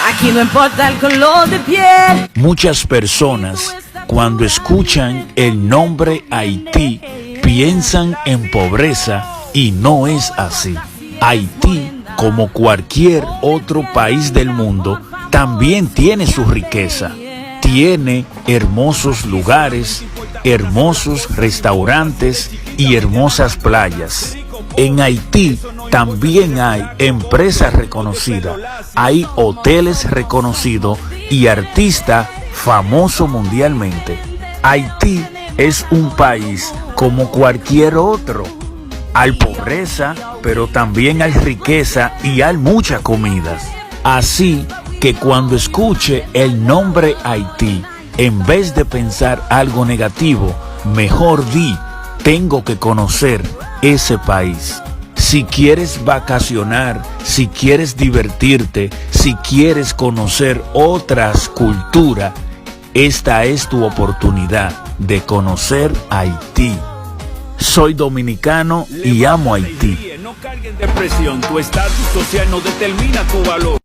Aquí no importa el color de piel. Muchas personas, cuando escuchan el nombre Haití, piensan en pobreza y no es así. Haití, como cualquier otro país del mundo, también tiene su riqueza. Tiene hermosos lugares, hermosos restaurantes y hermosas playas. En Haití también hay empresas reconocidas, hay hoteles reconocidos y artistas famosos mundialmente. Haití es un país como cualquier otro. Hay pobreza, pero también hay riqueza y hay muchas comidas. Así que cuando escuche el nombre Haití, en vez de pensar algo negativo, mejor di, tengo que conocer ese país. Si quieres vacacionar, si quieres divertirte, si quieres conocer otras culturas, esta es tu oportunidad de conocer Haití. Soy dominicano y amo Haití. No carguen depresión, tu estatus social no determina tu valor.